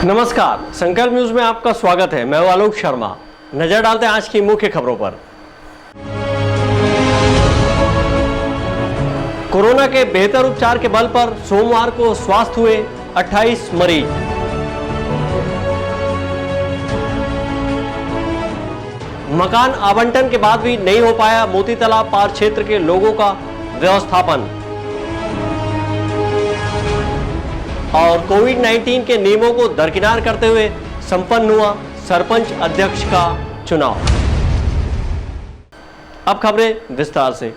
नमस्कार, संकल्प न्यूज में आपका स्वागत है। मैं हूं आलोक शर्मा। नजर डालते हैं आज की मुख्य खबरों पर। कोरोना के बेहतर उपचार के बल पर सोमवार को स्वस्थ हुए 28 मरीज। मकान आवंटन के बाद भी नहीं हो पाया मोती तालाब पार क्षेत्र के लोगों का व्यवस्थापन। और कोविड-19 के नियमों को दरकिनार करते हुए संपन्न हुआ सरपंच अध्यक्ष का चुनाव। अब खबरें विस्तार से।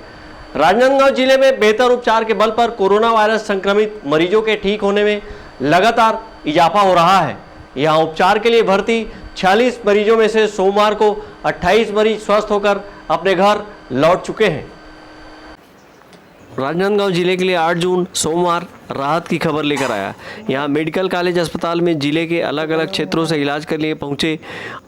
राजनांदगांव जिले में बेहतर उपचार के बल पर कोरोना वायरस संक्रमित मरीजों के ठीक होने में लगातार इजाफा हो रहा है। यहां उपचार के लिए भर्ती 46 मरीजों में से सोमवार को 28 मरीज स्वस्थ होकर अपने घर लौट चुके हैं। राजनांदगांव जिले के लिए 8 जून सोमवार राहत की खबर लेकर आया। यहां मेडिकल कॉलेज अस्पताल में जिले के अलग अलग क्षेत्रों से इलाज के लिए पहुंचे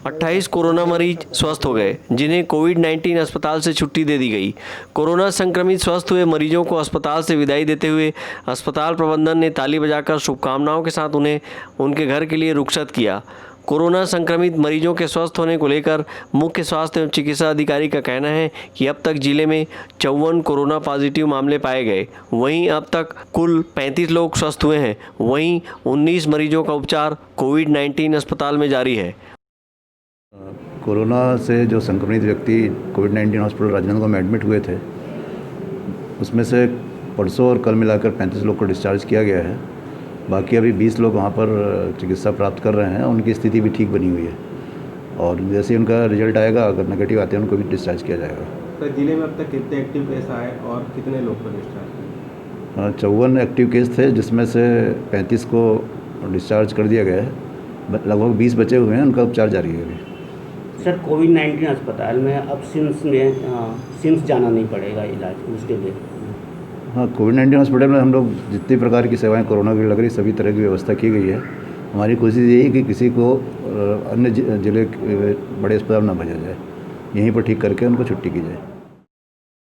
28 कोरोना मरीज स्वस्थ हो गए, जिन्हें कोविड-19 अस्पताल से छुट्टी दे दी गई। कोरोना संक्रमित स्वस्थ हुए मरीजों को अस्पताल से विदाई देते हुए अस्पताल प्रबंधन ने ताली बजाकर शुभकामनाओं के साथ उन्हें उनके घर के लिए रुखसत किया। कोरोना संक्रमित मरीजों के स्वस्थ होने को लेकर मुख्य स्वास्थ्य एवं चिकित्सा अधिकारी का कहना है कि अब तक जिले में 54 कोरोना पॉजिटिव मामले पाए गए। वहीं अब तक कुल 35 लोग स्वस्थ हुए हैं। वहीं 19 मरीजों का उपचार कोविड-19 अस्पताल में जारी है। कोरोना से जो संक्रमित व्यक्ति कोविड-19 हॉस्पिटल राजनांदगांव में एडमिट हुए थे, उसमें से परसों और कल मिलाकर 35 लोग को डिस्चार्ज किया गया है। बाकी अभी 20 लोग वहाँ पर चिकित्सा प्राप्त कर रहे हैं। उनकी स्थिति भी ठीक बनी हुई है और जैसे ही उनका रिजल्ट आएगा, अगर नेगेटिव आते हैं, उनको भी डिस्चार्ज किया जाएगा। तो जिले में अब तक कितने एक्टिव केस आए और कितने लोग को डिस्चार्ज? 54 एक्टिव केस थे, जिसमें से 35 को डिस्चार्ज कर दिया गया है। लगभग 20 बचे हुए हैं, उनका उपचार जारी है अभी। सर, कोविड-19 अस्पताल में अब सिम्स जाना नहीं पड़ेगा इलाज उसके लिए? हाँ, कोविड-19 हॉस्पिटल में हम लोग जितनी प्रकार की सेवाएं कोरोना की लग रही, सभी तरह की व्यवस्था की गई है। हमारी कोशिश यही कि किसी को अन्य जिले के बड़े अस्पताल न भेजा जाए, यहीं पर ठीक करके उनको छुट्टी की जाए।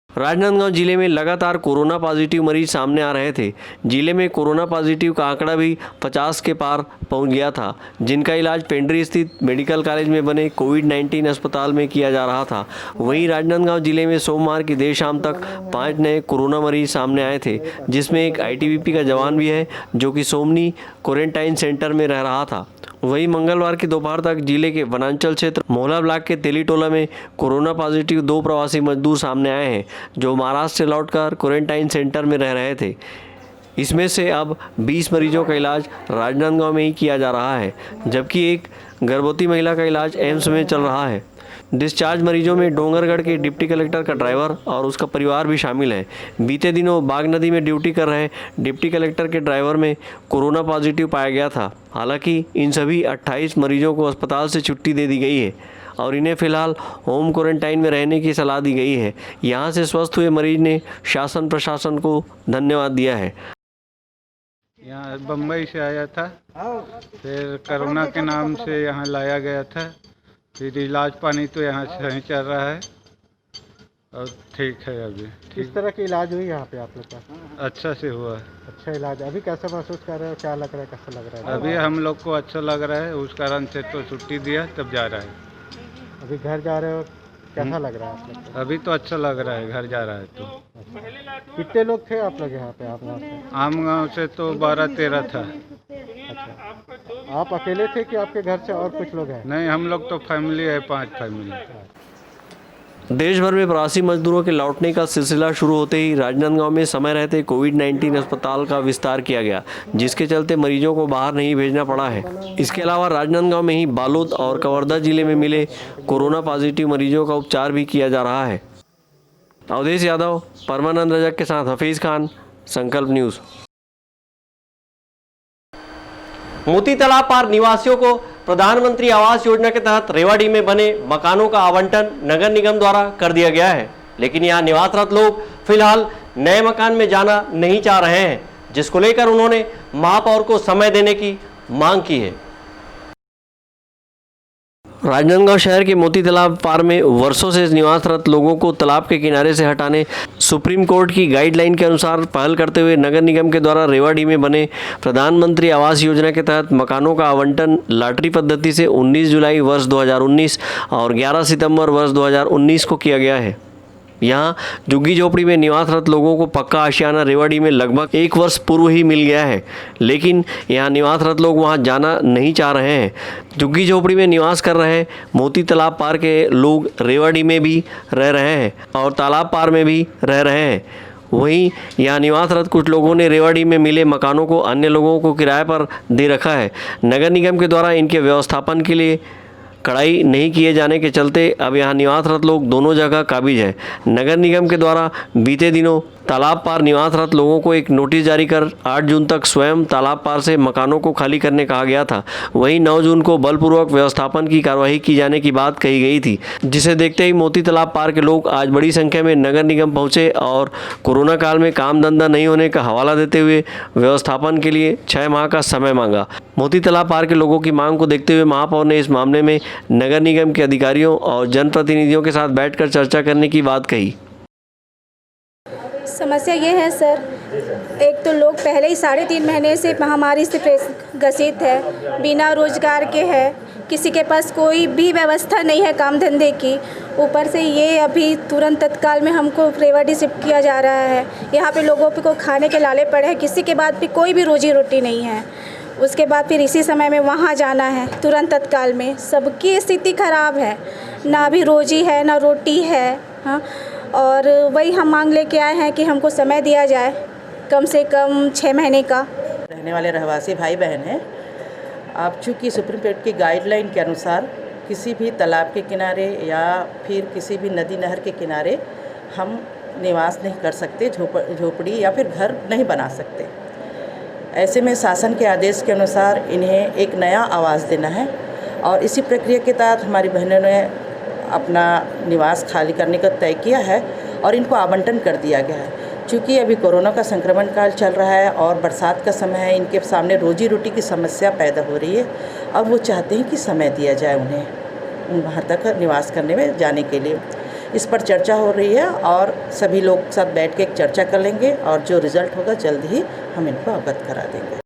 राजनांदगांव जिले में लगातार कोरोना पॉजिटिव मरीज सामने आ रहे थे। जिले में कोरोना पॉजिटिव का आंकड़ा भी 50 के पार पहुंच गया था, जिनका इलाज पेंड्री स्थित मेडिकल कॉलेज में बने कोविड-19 अस्पताल में किया जा रहा था। वहीं राजनांदगांव जिले में सोमवार की देर शाम तक 5 नए कोरोना मरीज सामने आए थे, जिसमें एक ITBP का जवान भी है, जो कि सोमनी क्वारंटाइन सेंटर में रह रहा था। वहीं मंगलवार की दोपहर तक जिले के वनांचल क्षेत्र मोहला ब्लॉक के तेलीटोला में कोरोना पॉजिटिव 2 प्रवासी मजदूर सामने आए हैं, जो महाराष्ट्र से लौटकर क्वारंटाइन सेंटर में रह रहे थे। इसमें से अब 20 मरीजों का इलाज राजनांदगांव में ही किया जा रहा है, जबकि एक गर्भवती महिला का इलाज एम्स में चल रहा है। डिस्चार्ज मरीजों में डोंगरगढ़ के डिप्टी कलेक्टर का ड्राइवर और उसका परिवार भी शामिल है। बीते दिनों बाग नदी में ड्यूटी कर रहे डिप्टी कलेक्टर के ड्राइवर में कोरोना पॉजिटिव पाया गया था। हालांकि इन सभी 28 मरीजों को अस्पताल से छुट्टी दे दी गई है और इन्हें फिलहाल होम क्वारंटाइन में रहने की सलाह दी गई है। यहाँ से स्वस्थ हुए मरीज ने शासन प्रशासन को धन्यवाद दिया है। यहाँ बम्बई से आया था, फिर कोरोना के नाम से यहाँ लाया गया था। फिर इलाज पानी तो यहाँ से सही चल रहा है और ठीक है अभी। किस तरह की इलाज हुई यहाँ पे आप लोग का? अच्छा से हुआ है। अच्छा इलाज। अभी कैसा महसूस कर रहे हो? क्या लग रहा है, कैसा लग रहा है? अभी हम लोग को अच्छा लग रहा है, उस कारण से तो छुट्टी दिया, तब जा रहा है। अभी घर जा रहे हो, कैसा लग रहा है आप लोग को? अभी तो अच्छा लग रहा है, घर जा रहा है तो। कितने लोग थे आप लोग यहाँ पे? आप गाँव से? आम गाँव से तो 12-13 था। अच्छा, आप अकेले थे कि आपके घर से और कुछ लोग हैं? नहीं, हम लोग तो फैमिली है, 5 फैमिली। देश भर में प्रवासी मजदूरों के लौटने का सिलसिला शुरू होते ही राजनांदगांव में समय रहते कोविड-19 अस्पताल का विस्तार किया गया, जिसके चलते मरीजों को बाहर नहीं भेजना पड़ा है। इसके अलावा राजनांदगांव में ही बालोद और कवर्धा जिले में मिले कोरोना पॉजिटिव मरीजों का उपचार भी किया जा रहा है। अवधेश यादव, परमानंद रजक के साथ हफीज खान, संकल्प न्यूज। मोती तालाब पार निवासियों को प्रधानमंत्री आवास योजना के तहत रेवाड़ी में बने मकानों का आवंटन नगर निगम द्वारा कर दिया गया है, लेकिन यहाँ निवासरत लोग फिलहाल नए मकान में जाना नहीं चाह रहे हैं, जिसको लेकर उन्होंने महापौर को समय देने की मांग की है। राजनांदगांव शहर के मोती तालाब पार में वर्षों से निवासरत लोगों को तालाब के किनारे से हटाने सुप्रीम कोर्ट की गाइडलाइन के अनुसार पहल करते हुए नगर निगम के द्वारा रेवाड़ी में बने प्रधानमंत्री आवास योजना के तहत मकानों का आवंटन लॉटरी पद्धति से 19 जुलाई वर्ष 2019 और 11 सितंबर वर्ष 2019 को किया गया है। यहाँ झुग्गी झोपड़ी में निवासरत लोगों को पक्का आशियाना रेवाड़ी में लगभग 1 वर्ष पूर्व ही मिल गया है, लेकिन यहाँ निवासरत लोग वहाँ जाना नहीं चाह रहे हैं। झुग्गी झोपड़ी में निवास कर रहे मोती तालाब पार के लोग रेवाड़ी में भी रह रहे हैं और तालाब पार में भी रह रहे हैं। वहीं यहाँ निवासरत कुछ लोगों ने रेवाड़ी में मिले मकानों को अन्य लोगों को किराए पर दे रखा है। नगर निगम के द्वारा इनके व्यवस्थापन के लिए कड़ाई नहीं किए जाने के चलते अब यहाँ निवासरत लोग दोनों जगह काबिज है। नगर निगम के द्वारा बीते दिनों तालाब पार निवासरत लोगों को एक नोटिस जारी कर 8 जून तक स्वयं तालाब पार से मकानों को खाली करने कहा गया था। वहीं 9 जून को बलपूर्वक व्यवस्थापन की कार्रवाई की जाने की बात कही गई थी, जिसे देखते ही मोती तालाब पार के लोग आज बड़ी संख्या में नगर निगम पहुंचे और कोरोना काल में काम धंधा नहीं होने का हवाला देते हुए व्यवस्थापन के लिए 6 माह का समय मांगा। मोती तालाब पार के लोगों की मांग को देखते हुए महापौर ने इस मामले में नगर निगम के अधिकारियों और जनप्रतिनिधियों के साथ बैठकर चर्चा करने की बात कही। समस्या ये है सर, एक तो लोग पहले ही 3.5 महीने से महामारी से ग्रसित है, बिना रोजगार के है, किसी के पास कोई भी व्यवस्था नहीं है काम धंधे की। ऊपर से ये अभी तुरंत तत्काल में हमको रेवाड़ी शिफ्ट किया जा रहा है। यहाँ पे लोगों को खाने के लाले पड़े हैं, किसी के बाद भी कोई भी रोजी रोटी नहीं है। उसके बाद फिर इसी समय में वहाँ जाना है तुरंत तत्काल में। सबकी स्थिति खराब है, ना अभी रोजी है ना रोटी है। हाँ, और वही हम मांग लेके आए हैं कि हमको समय दिया जाए, कम से कम 6 महीने का। रहने वाले रहवासी भाई बहन हैं। अब चूँकि सुप्रीम कोर्ट की गाइडलाइन के अनुसार किसी भी तालाब के किनारे या फिर किसी भी नदी नहर के किनारे हम निवास नहीं कर सकते, झोपड़ी या फिर घर नहीं बना सकते। ऐसे में शासन के आदेश के अनुसार इन्हें एक नया आवास देना है और इसी प्रक्रिया के तहत हमारी बहनों ने अपना निवास खाली करने का तय किया है और इनको आवंटन कर दिया गया है। चूँकि अभी कोरोना का संक्रमण काल चल रहा है और बरसात का समय है, इनके सामने रोजी रोटी की समस्या पैदा हो रही है। अब वो चाहते हैं कि समय दिया जाए उन्हें वहाँ तक निवास करने में जाने के लिए। इस पर चर्चा हो रही है और सभी लोग साथ बैठ के एक चर्चा कर लेंगे और जो रिज़ल्ट होगा जल्द ही हम इनको अवगत करा देंगे।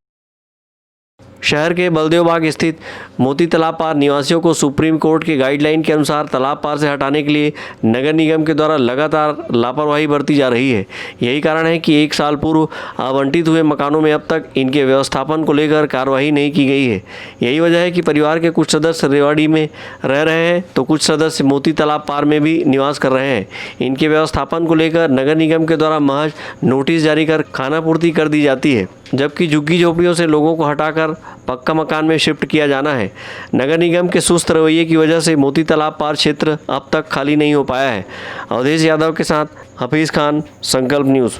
शहर के बलदेव बाग स्थित मोती तालाब पार निवासियों को सुप्रीम कोर्ट की गाइडलाइन के अनुसार तालाब पार से हटाने के लिए नगर निगम के द्वारा लगातार लापरवाही बरती जा रही है। यही कारण है कि 1 साल पूर्व आवंटित हुए मकानों में अब तक इनके व्यवस्थापन को लेकर कार्रवाई नहीं की गई है। यही वजह है कि परिवार के कुछ सदस्य रेवाड़ी में रह रहे हैं तो कुछ सदस्य मोती तालाब पार में भी निवास कर रहे हैं। इनके व्यवस्थापन को लेकर नगर निगम के द्वारा महज नोटिस जारी कर खानापूर्ति कर दी जाती है, जबकि झुग्गी झोपड़ियों से लोगों को हटाकर पक्का मकान में शिफ्ट किया जाना है। नगर निगम के सुस्त रवैये की वजह से मोती तालाब पार क्षेत्र अब तक खाली नहीं हो पाया है। अवधेश यादव के साथ हफीज खान, संकल्प न्यूज़।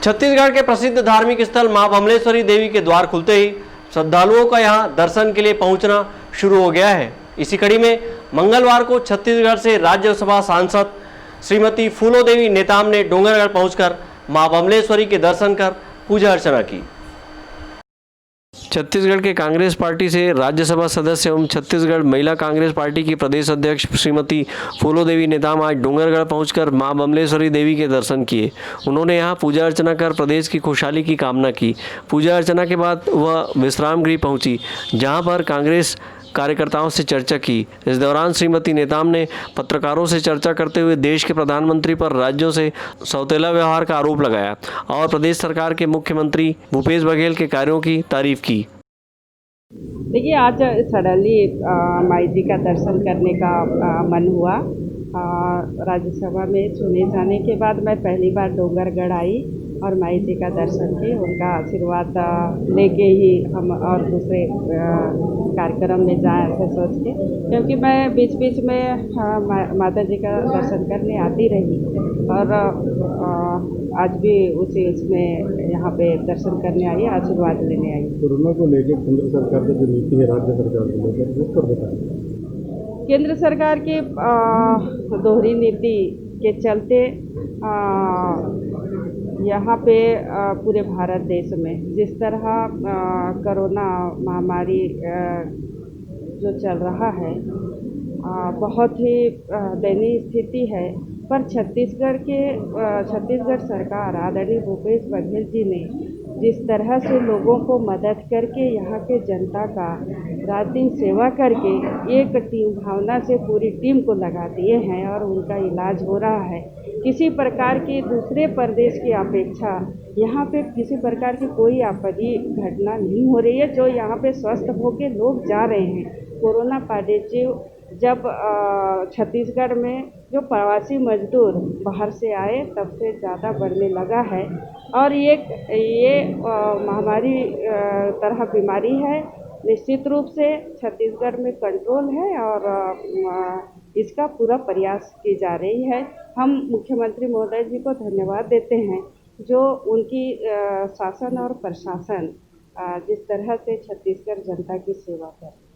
छत्तीसगढ़ के प्रसिद्ध धार्मिक स्थल मां बमलेश्वरी देवी के द्वार खुलते ही श्रद्धालुओं का यहां दर्शन के लिए पहुंचना शुरू हो गया है। इसी कड़ी में मंगलवार को छत्तीसगढ़ से राज्यसभा सांसद श्रीमती फूलो देवी नेताम ने डोंगरगढ़ पहुंचकर मां बमलेश्वरी के दर्शन कर पूजा अर्चना की। छत्तीसगढ़ के कांग्रेस पार्टी से राज्यसभा सदस्य एवं छत्तीसगढ़ महिला कांग्रेस पार्टी की प्रदेश अध्यक्ष श्रीमती फूलो देवी नेताम आज डोंगरगढ़ पहुंचकर मां बमलेश्वरी देवी के दर्शन किए। उन्होंने यहां पूजा अर्चना कर प्रदेश की खुशहाली की कामना की। पूजा अर्चना के बाद वह विश्राम गृह पहुंची, जहां पर कांग्रेस कार्यकर्ताओं से चर्चा की। इस दौरान श्रीमती नेताम ने पत्रकारों से चर्चा करते हुए देश के प्रधानमंत्री पर राज्यों से सौतेला व्यवहार का आरोप लगाया और प्रदेश सरकार के मुख्यमंत्री भूपेश बघेल के कार्यों की तारीफ की। देखिए, आज सडनली माई जी का दर्शन करने का मन हुआ। राज्यसभा में चुने जाने के बाद मैं पहली बार डोंगरगढ़ आई और माई जी का दर्शन की। उनका आशीर्वाद लेके ही हम और दूसरे कार्यक्रम में जाएं, ऐसे सोच के, क्योंकि मैं बीच बीच में माता जी का दर्शन करने आती रही और आज भी उसी उसमें यहाँ पे दर्शन करने आई, आशीर्वाद लेने आई। कोरोना को लेकर केंद्र सरकार की जो नीति है राज्य सरकार को लेकर, उस पर बताएं। केंद्र सरकार की दोहरी नीति के चलते यहाँ पे पूरे भारत देश में जिस तरह कोरोना महामारी जो चल रहा है बहुत ही दयनीय स्थिति है। पर छत्तीसगढ़ सरकार आदरणीय भूपेश बघेल जी ने जिस तरह से लोगों को मदद करके यहाँ के जनता का रात दिन सेवा करके एक टीम भावना से पूरी टीम को लगा दिए हैं और उनका इलाज हो रहा है। किसी प्रकार की दूसरे प्रदेश की अपेक्षा यहाँ पे किसी प्रकार की कोई आपत्ति घटना नहीं हो रही है। जो यहाँ पे स्वस्थ होके लोग जा रहे हैं। कोरोना पॉजिटिव जब छत्तीसगढ़ में जो प्रवासी मजदूर बाहर से आए तब से ज़्यादा बढ़ने लगा है और ये महामारी तरह बीमारी है। निश्चित रूप से छत्तीसगढ़ में कंट्रोल है और इसका पूरा प्रयास की जा रही है। हम मुख्यमंत्री महोदय जी को धन्यवाद देते हैं जो उनकी शासन और प्रशासन जिस तरह से छत्तीसगढ़ जनता की सेवा कर रहे हैं।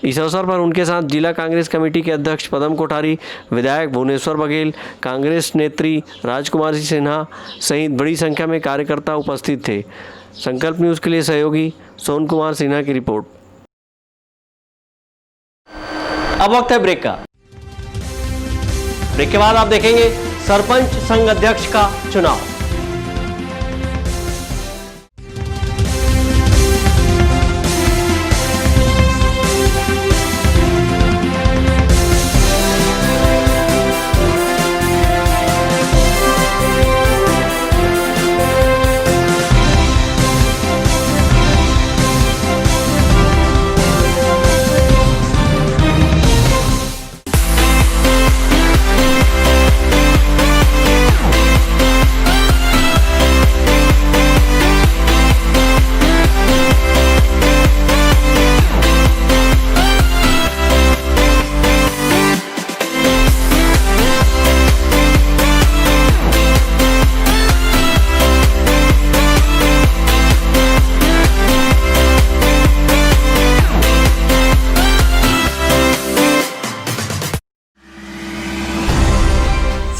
इस अवसर पर उनके साथ जिला कांग्रेस कमेटी के अध्यक्ष पदम कोठारी, विधायक भुवनेश्वर बघेल, कांग्रेस नेत्री राजकुमारी सिन्हा सहित बड़ी संख्या में कार्यकर्ता उपस्थित थे। संकल्प न्यूज़ के लिए सहयोगी सोन कुमार सिन्हा की रिपोर्ट। अब वक्त है ब्रेक का। ब्रेक के बाद आप देखेंगे सरपंच संघ अध्यक्ष का चुनाव।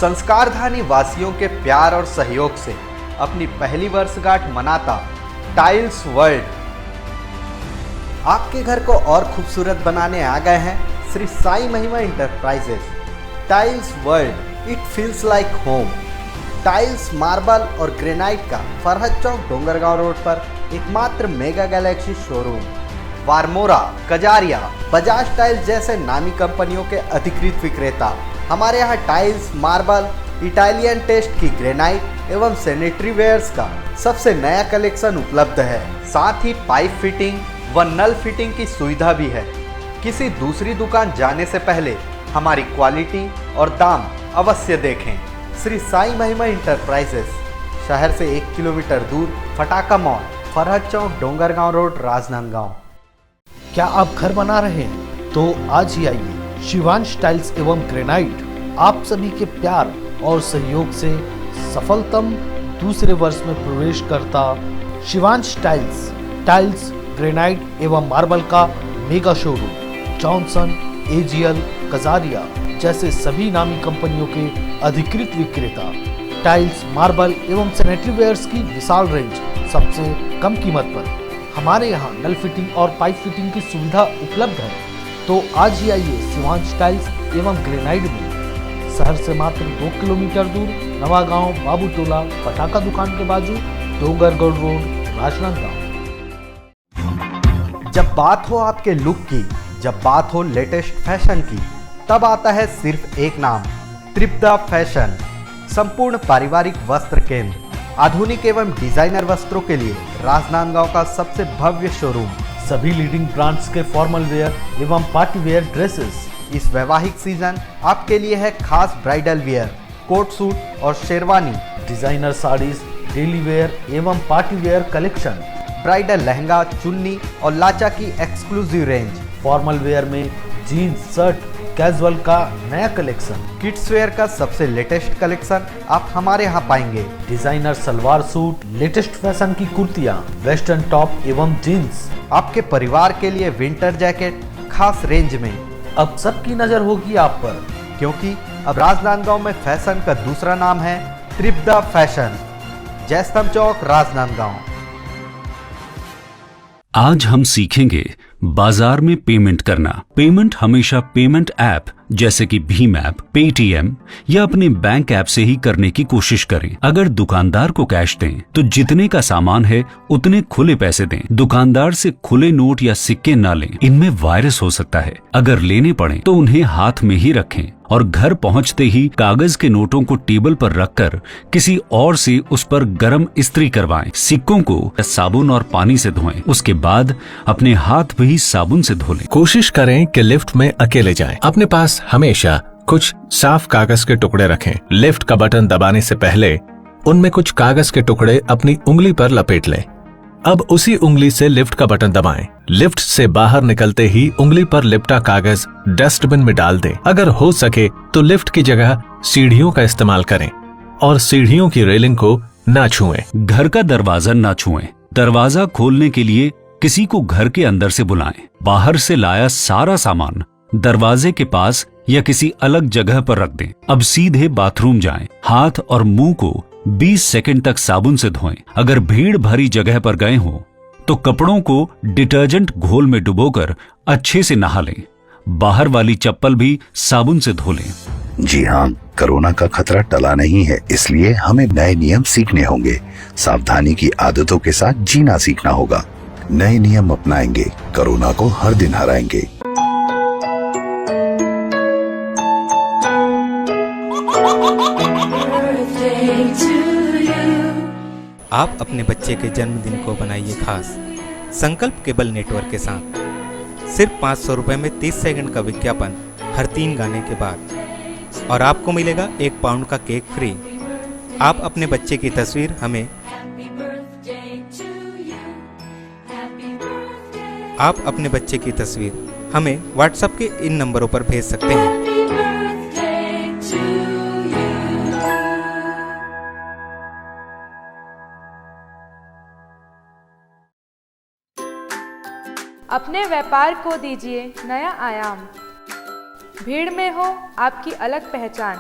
संस्कारधानी वासियों के प्यार और सहयोग से अपनी पहली वर्षगांठ मनाता टाइल्स वर्ल्ड आपके घर को और खूबसूरत बनाने आ गए हैं Shri Sai Mahima enterprises. Tiles world, it feels like home. Tiles, marble और ग्रेनाइट का फरहद चौक डोंगरगांव रोड पर एकमात्र mega galaxy showroom. Varmora, Kajaria, Bajaj tiles जैसे नामी कंपनियों के अधिकृत विक्रेता। हमारे यहाँ टाइल्स, मार्बल, इटालियन टेस्ट की ग्रेनाइट एवं सैनिटरी वेयर्स का सबसे नया कलेक्शन उपलब्ध है। साथ ही पाइप फिटिंग व नल फिटिंग की सुविधा भी है। किसी दूसरी दुकान जाने से पहले हमारी क्वालिटी और दाम अवश्य देखें। श्री साई महिमा इंटरप्राइजेस, शहर से 1 किलोमीटर दूर, फटाका मॉल, फरहद चौक, डोंगरगांव रोड, राजनांदगांव। क्या आप घर बना रहे हैं तो आज ही आइए। शिवांश टाइल्स एवं ग्रेनाइट आप सभी के प्यार और सहयोग से सफलतम दूसरे वर्ष में प्रवेश करता शिवांश टाइल्स, ग्रेनाइट एवं मार्बल का mega showroom Johnson, AGL, Kajaria जैसे सभी नामी कंपनियों के अधिकृत विक्रेता। टाइल्स, मार्बल एवं सैनिटरी वेयर्स की विशाल रेंज सबसे कम कीमत पर। हमारे यहाँ नल फिटिंग और पाइप फिटिंग की सुविधा उपलब्ध है। तो आज ही आइए शिवांश टाइल्स एवं ग्रेनाइट में। शहर से मात्र 2 किलोमीटर दूर, नवागांव, बाबूटोला, पटाखा दुकान के बाजू, डोंगरगढ़ रोड, राजनांदगांव। जब बात हो आपके लुक की, जब बात हो लेटेस्ट फैशन की, तब आता है सिर्फ एक नाम, त्रिपदा फैशन। संपूर्ण पारिवारिक वस्त्र केंद्र, आधुनिक एवं डिजाइनर वस्त्रों के लिए राजनांदगांव का सबसे भव्य शोरूम। सभी लीडिंग ब्रांड्स के फॉर्मल वेयर एवं पार्टी वेयर ड्रेसेस। इस वैवाहिक सीजन आपके लिए है खास ब्राइडल वेयर, कोट सूट और sherwani, designer saris, daily wear एवं party wear collection, bridal lehenga, chunni और लाचा की एक्सक्लूसिव रेंज। फॉर्मल वेयर में जीन्स, शर्ट, कैजुअल का नया कलेक्शन। किड्स वेयर का सबसे लेटेस्ट कलेक्शन आप हमारे यहाँ पाएंगे। Designer salwar suit, latest fashion की कुर्तियाँ, वेस्टर्न टॉप एवं जीन्स। आपके परिवार के लिए विंटर जैकेट खास रेंज में। अब सबकी नजर होगी आप पर, क्योंकि अब राजनांदगांव में फैशन का दूसरा नाम है त्रिपदा फैशन, जयस्तंभ चौक, राजनांदगांव। आज हम सीखेंगे बाजार में पेमेंट करना। पेमेंट हमेशा पेमेंट ऐप जैसे कि भीम ऐप, पेटीएम या अपने बैंक ऐप से ही करने की कोशिश करें। अगर दुकानदार को कैश दें तो जितने का सामान है उतने खुले पैसे दें। दुकानदार से खुले नोट या सिक्के ना लें, इनमें वायरस हो सकता है। अगर लेने पड़े तो उन्हें हाथ में ही रखें और घर पहुंचते ही कागज के नोटों को टेबल पर रखकर किसी और से उस पर गर्म इस्त्री करवाएं। सिक्कों को साबुन और पानी से धोएं। उसके बाद अपने हाथ भी साबुन से धो लें। कोशिश करें कि लिफ्ट में अकेले जाएं। अपने पास हमेशा कुछ साफ कागज के टुकड़े रखें। लिफ्ट का बटन दबाने से पहले उनमें कुछ कागज के टुकड़े अपनी उंगली पर लपेट लें। अब उसी उंगली से लिफ्ट का बटन दबाएं। लिफ्ट से बाहर निकलते ही उंगली पर लिपटा कागज डस्टबिन में डाल दें। अगर हो सके तो लिफ्ट की जगह सीढ़ियों का इस्तेमाल करें और सीढ़ियों की रेलिंग को ना छुएं। घर का दरवाजा ना छुएं। दरवाजा खोलने के लिए किसी को घर के अंदर से बुलाएं। बाहर से लाया सारा सामान दरवाजे के पास या किसी अलग जगह पर रख दें। अब सीधे बाथरूम जाएं। हाथ और मुंह को 20 सेकंड तक साबुन से धोएं। अगर भीड़ भरी जगह पर गए हों तो कपड़ों को डिटर्जेंट घोल में डुबोकर अच्छे से नहा लें। बाहर वाली चप्पल भी साबुन से धो लें। जी हाँ, कोरोना का खतरा टला नहीं है, इसलिए हमें नए नियम सीखने होंगे। सावधानी की आदतों के साथ जीना सीखना होगा। नए नियम अपनाएंगे, कोरोना को हर दिन हराएंगे। आप अपने बच्चे के जन्मदिन को बनाइए खास संकल्प केबल नेटवर्क के साथ। सिर्फ 500 रुपए में 30 सेकंड का विज्ञापन हर 3 गाने के बाद और आपको मिलेगा 1 पाउंड का केक फ्री। आप अपने बच्चे की तस्वीर हमें व्हाट्सएप के इन नंबरों पर भेज सकते हैं। अपने व्यापार को दीजिए नया आयाम। भीड़ में हो आपकी अलग पहचान।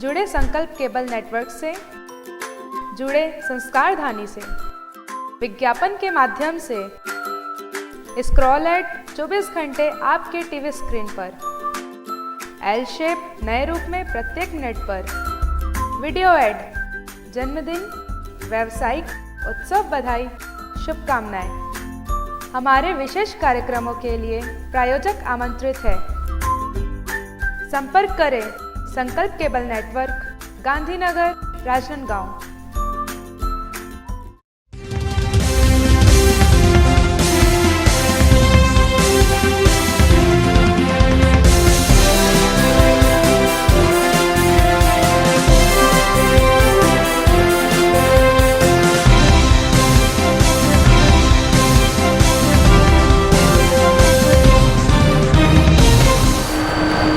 जुड़े संकल्प केबल नेटवर्क से, जुड़े संस्कारधानी से। विज्ञापन के माध्यम से स्क्रॉल एड 24 घंटे आपके टीवी स्क्रीन पर। एल शेप नए रूप में प्रत्येक मिनट पर। वीडियो एड, जन्मदिन, व्यावसायिक, उत्सव बधाई, शुभकामनाएं। हमारे विशेष कार्यक्रमों के लिए प्रायोजक आमंत्रित है। संपर्क करें Sankalp cable network, Gandhinagar, Rajnandgaon.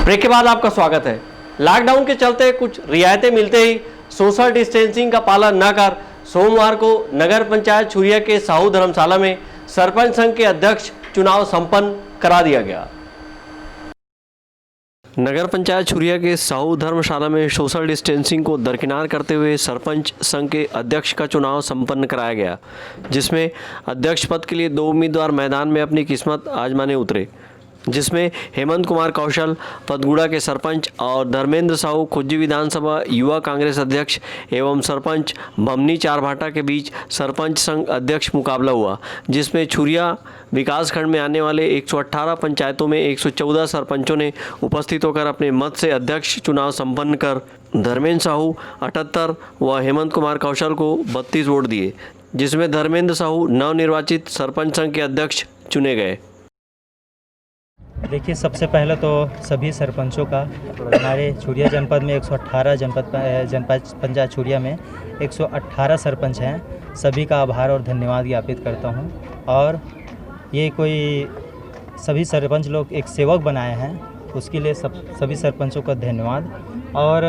Break के बाद आपका स्वागत है। लॉकडाउन के चलते कुछ रियायतें मिलते ही सोशल डिस्टेंसिंग का पालन न कर सोमवार को नगर पंचायत छुरिया के साहू धर्मशाला में सरपंच संघ के अध्यक्ष चुनाव संपन्न करा दिया गया। नगर पंचायत छुरिया के साहू धर्मशाला में सोशल डिस्टेंसिंग को दरकिनार करते हुए सरपंच संघ के अध्यक्ष का चुनाव संपन्न कराया गया, जिसमें अध्यक्ष पद के लिए 2 उम्मीदवार मैदान में अपनी किस्मत आजमाने उतरे, जिसमें हेमंत कुमार कौशल पतगुड़ा के सरपंच और धर्मेंद्र साहू खुज्जी विधानसभा युवा कांग्रेस अध्यक्ष एवं सरपंच बमनी चारभाटा के बीच सरपंच संघ अध्यक्ष मुकाबला हुआ, जिसमें छुरिया विकासखंड में आने वाले 118 पंचायतों में 114 सरपंचों ने उपस्थित होकर अपने मत से अध्यक्ष चुनाव संपन्न कर धर्मेंद्र साहू 78 व हेमंत कुमार कौशल को 32 वोट दिए, जिसमें धर्मेंद्र साहू नवनिर्वाचित सरपंच संघ के अध्यक्ष चुने गए। देखिए, सबसे पहले तो सभी सरपंचों का हमारे छुरिया जनपद में 118 जनपद पंचायत छुरिया में 118 सरपंच हैं, सभी का आभार और धन्यवाद ज्ञापित करता हूं। और ये कोई सभी सरपंच लोग एक सेवक बनाए हैं, उसके लिए सभी सरपंचों का धन्यवाद। और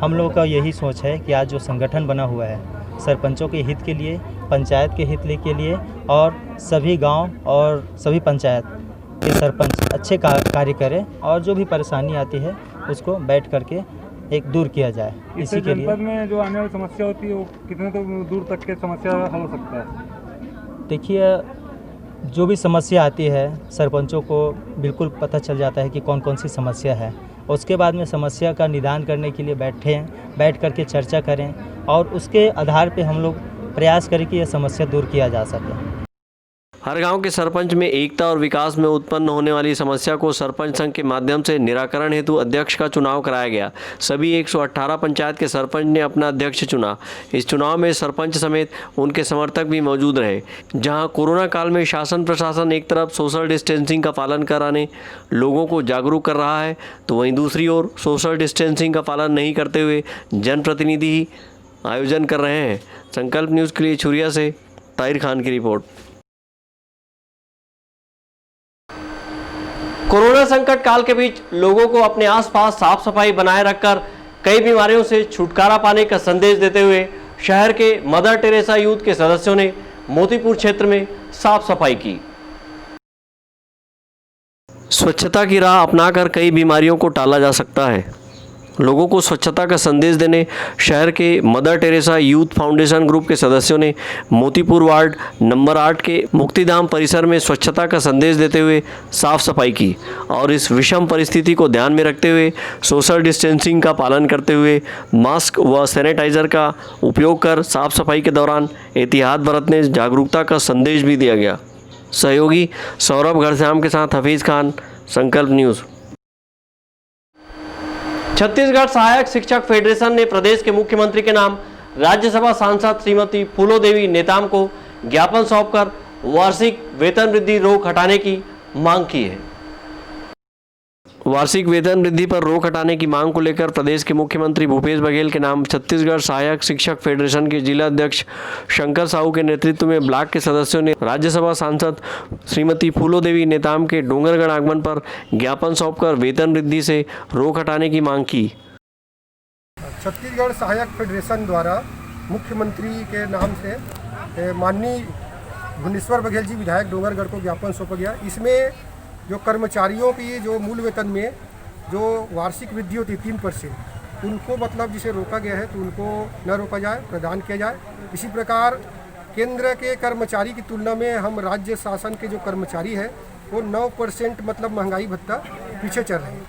हम लोग का यही सोच है कि आज जो संगठन बना हुआ है सरपंचों के हित के लिए, पंचायत के हित के लिए और सभी गाँव और सभी पंचायत के सरपंच अच्छे कार्य करें और जो भी परेशानी आती है उसको बैठ करके एक दूर किया जाए। इसी के लिए जनपद में जो आने वाली समस्या होती है वो कितने तो दूर तक के समस्या हल हो सकता है? देखिए, जो भी समस्या आती है सरपंचों को बिल्कुल पता चल जाता है कि कौन कौन सी समस्या है। उसके बाद में समस्या का निदान करने के लिए बैठ कर के चर्चा करें और उसके आधार पे हम लोग प्रयास करें कि यह समस्या दूर किया जा सके। हर गांव के सरपंच में एकता और विकास में उत्पन्न होने वाली समस्या को सरपंच संघ के माध्यम से निराकरण हेतु अध्यक्ष का चुनाव कराया गया। सभी 118 पंचायत के सरपंच ने अपना अध्यक्ष चुना। इस चुनाव में सरपंच समेत उनके समर्थक भी मौजूद रहे। जहां कोरोना काल में शासन प्रशासन एक तरफ सोशल डिस्टेंसिंग का पालन कराने लोगों को जागरूक कर रहा है, तो वहीं दूसरी ओर सोशल डिस्टेंसिंग का पालन नहीं करते हुए जनप्रतिनिधि ही आयोजन कर रहे हैं। संकल्प न्यूज़ के लिए छुरिया से ताहिर खान की रिपोर्ट। कोरोना संकट काल के बीच लोगों को अपने आसपास साफ सफाई बनाए रखकर कई बीमारियों से छुटकारा पाने का संदेश देते हुए शहर के मदर टेरेसा यूथ के सदस्यों ने मोतीपुर क्षेत्र में साफ सफाई की। स्वच्छता की राह अपनाकर कई बीमारियों को टाला जा सकता है। लोगों को स्वच्छता का संदेश देने शहर के mother Teresa youth foundation group के सदस्यों ने मोतीपुर वार्ड नंबर 8 के मुक्तिधाम परिसर में स्वच्छता का संदेश देते हुए साफ सफाई की और इस विषम परिस्थिति को ध्यान में रखते हुए सोशल डिस्टेंसिंग का पालन करते हुए मास्क व सैनिटाइजर का उपयोग कर साफ सफाई के दौरान एहतियात बरतने जागरूकता का संदेश भी दिया गया। सहयोगी सौरभ घरश्याम के साथ हफीज़ खान, संकल्प न्यूज़। छत्तीसगढ़ सहायक शिक्षक फेडरेशन ने प्रदेश के मुख्यमंत्री के नाम राज्यसभा सांसद श्रीमती फूलो देवी नेताम को ज्ञापन सौंपकर वार्षिक वेतन वृद्धि रोक हटाने की मांग की है। वार्षिक वेतन वृद्धि पर रोक हटाने की मांग को लेकर प्रदेश के मुख्यमंत्री भूपेश बघेल के नाम छत्तीसगढ़ सहायक शिक्षक फेडरेशन के जिला अध्यक्ष शंकर साहू के नेतृत्व में ब्लॉक के सदस्यों ने राज्यसभा सांसद श्रीमती फूलो देवी नेताम के डोंगरगढ़ आगमन पर ज्ञापन सौंपकर वेतन वृद्धि से रोक हटाने की मांग की। छत्तीसगढ़ सहायक फेडरेशन द्वारा मुख्यमंत्री के नाम से माननीय भुवनेश्वर बघेल जी विधायक डोंगरगढ़ को ज्ञापन सौंपा गया। इसमें जो कर्मचारियों की जो मूल वेतन में जो वार्षिक वृद्धि होती है 3%, उनको मतलब जिसे रोका गया है तो उनको न रोका जाए, प्रदान किया जाए। इसी प्रकार केंद्र के कर्मचारी की तुलना में हम राज्य शासन के जो कर्मचारी है वो 9% मतलब महंगाई भत्ता पीछे चल रहे हैं।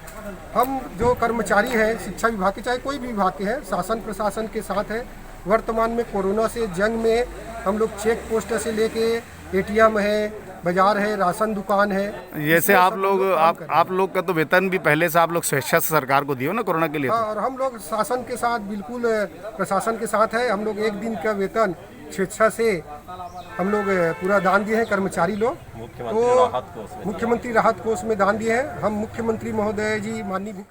हम जो कर्मचारी हैं शिक्षा विभाग के, चाहे कोई भी विभाग के हैं, शासन प्रशासन के साथ है। वर्तमान में कोरोना से जंग में हम लोग चेक पोस्ट से लेके ATM है, बाजार है, राशन दुकान है। जैसे आप लोग का तो वेतन भी पहले से आप लोग स्वेच्छा से सरकार को दियो ना कोरोना के लिए। हाँ, और हम लोग शासन के साथ बिल्कुल प्रशासन के साथ है। हम लोग 1 दिन का वेतन स्वेच्छा से हम लोग पूरा दान दिए हैं कर्मचारी लोग। तो मुख्यमंत्री राहत कोष में दान दिए हैं। हम मुख्यमंत्री महोदय जी माननीय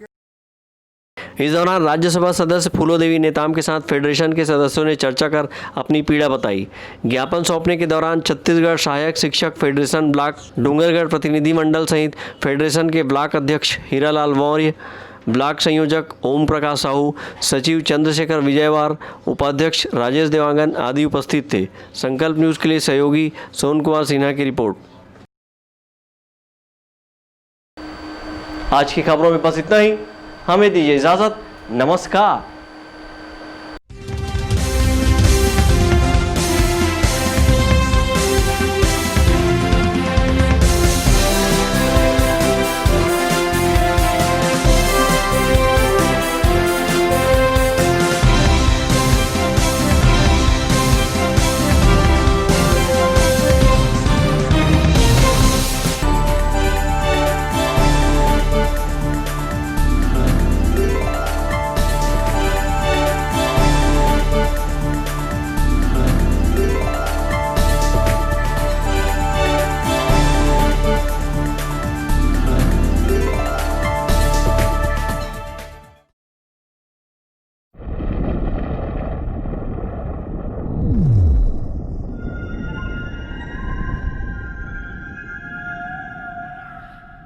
इस दौरान राज्यसभा सदस्य फूलो देवी नेताम के साथ फेडरेशन के सदस्यों ने चर्चा कर अपनी पीड़ा बताई। ज्ञापन सौंपने के दौरान छत्तीसगढ़ सहायक शिक्षक फेडरेशन ब्लॉक डोंगरगढ़ प्रतिनिधि मंडल सहित फेडरेशन के ब्लॉक अध्यक्ष हीरालाल मौर्य, ब्लॉक संयोजक ओम प्रकाश साहू, सचिव चंद्रशेखर विजयवार, उपाध्यक्ष राजेश देवांगन आदि उपस्थित थे। संकल्प न्यूज़ के लिए सहयोगी सोन कुमार सिन्हा की रिपोर्ट। आज की खबरों में बस इतना ही। हमें दीजिए इजाज़त। नमस्कार।